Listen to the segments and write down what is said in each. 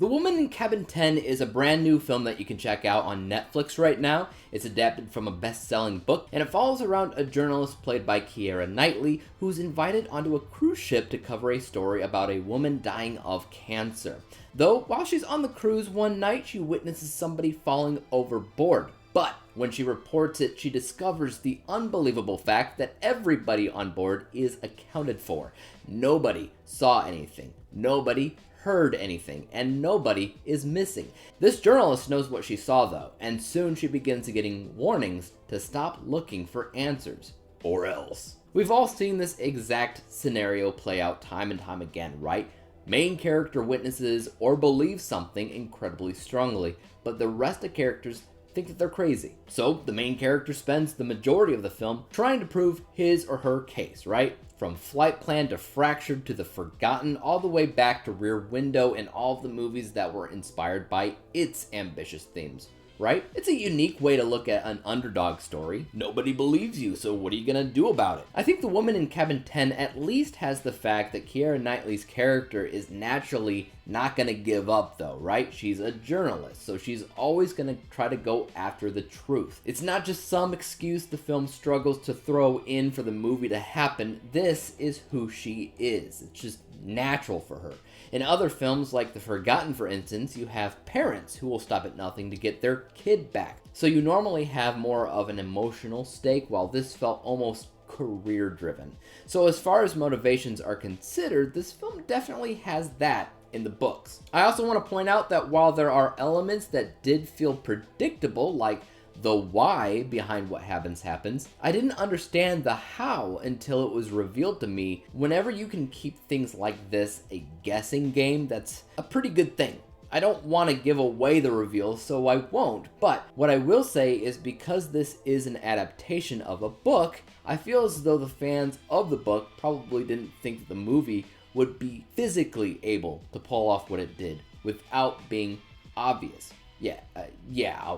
The Woman in Cabin 10 is a brand new film that you can check out on Netflix right now. It's adapted from a best-selling book, and it follows around a journalist played by Keira Knightley who's invited onto a cruise ship to cover a story about a woman dying of cancer. Though, while she's on the cruise one night, she witnesses somebody falling overboard. But when she reports it, she discovers the unbelievable fact that everybody on board is accounted for. Nobody saw anything. Nobody heard anything, and nobody is missing. This journalist knows what she saw though, and soon she begins getting warnings to stop looking for answers, or else. We've all seen this exact scenario play out time and time again, right? Main character witnesses or believes something incredibly strongly, but the rest of characters think that they're crazy. So the main character spends the majority of the film trying to prove his or her case, right? From Flightplan to Fractured to The Forgotten, all the way back to Rear Window and all of the movies that were inspired by its ambitious themes, right? It's a unique way to look at an underdog story. Nobody believes you, so what are you gonna do about it? I think The Woman in Cabin 10 at least has the fact that Keira Knightley's character is naturally not gonna give up though, right? She's a journalist, so she's always gonna try to go after the truth. It's not just some excuse the film struggles to throw in for the movie to happen. This is who she is. It's just natural for her. In other films like The Forgotten, for instance, you have parents who will stop at nothing to get their kid back. So you normally have more of an emotional stake, while this felt almost career driven. So as far as motivations are considered, this film definitely has that in the books. I also want to point out that while there are elements that did feel predictable, like the why behind what happens, I didn't understand the how until it was revealed to me. Whenever you can keep things like this a guessing game, that's a pretty good thing. I don't want to give away the reveal, so I won't, but what I will say is because this is an adaptation of a book, I feel as though the fans of the book probably didn't think that the movie would be physically able to pull off what it did without being obvious.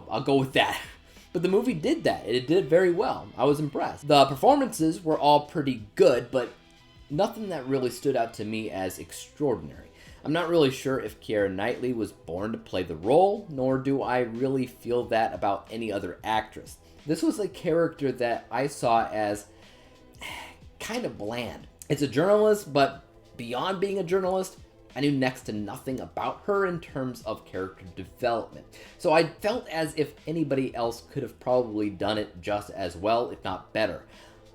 I'll go with that. But the movie did that. It did very well. I was impressed. The performances were all pretty good, but nothing that really stood out to me as extraordinary. I'm not really sure if Keira Knightley was born to play the role, nor do I really feel that about any other actress. This was a character that I saw as kind of bland. It's a journalist, but beyond being a journalist, I knew next to nothing about her in terms of character development. So I felt as if anybody else could have probably done it just as well, if not better.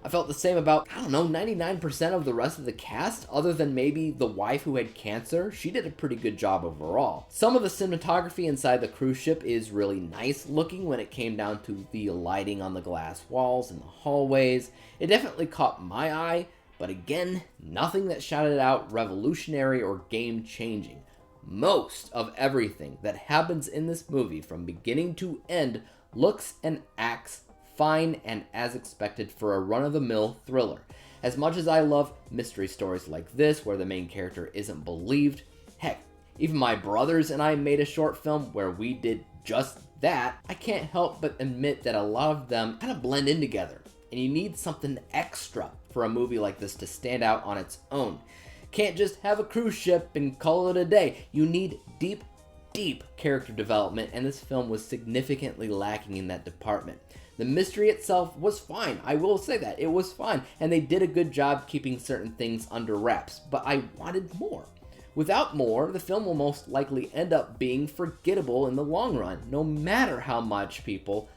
I felt the same about, 99% of the rest of the cast, other than maybe the wife who had cancer. She did a pretty good job overall. Some of the cinematography inside the cruise ship is really nice looking when it came down to the lighting on the glass walls and the hallways. It definitely caught my eye. But again, nothing that shouted out revolutionary or game-changing. Most of everything that happens in this movie from beginning to end looks and acts fine and as expected for a run-of-the-mill thriller. As much as I love mystery stories like this where the main character isn't believed, heck, even my brothers and I made a short film where we did just that, I can't help but admit that a lot of them kind of blend in together. And you need something extra for a movie like this to stand out on its own. Can't just have a cruise ship and call it a day. You need deep character development, and this film was significantly lacking in that department. The mystery itself was fine, I will say that, it was fine, and they did a good job keeping certain things under wraps, but I wanted more. Without more, the film will most likely end up being forgettable in the long run, no matter how much people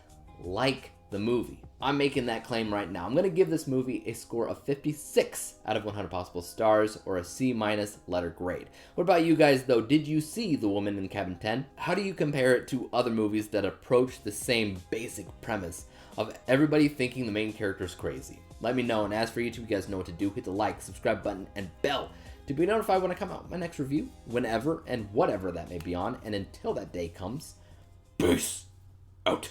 like the movie. I'm making that claim right now. I'm going to give this movie a score of 56 out of 100 possible stars, or a C- letter grade. What about you guys though? Did you see The Woman in Cabin 10? How do you compare it to other movies that approach the same basic premise of everybody thinking the main character is crazy? Let me know, and as for YouTube, you guys know what to do. Hit the like, subscribe button, and bell to be notified when I come out with my next review, whenever and whatever that may be on. And until that day comes, peace out.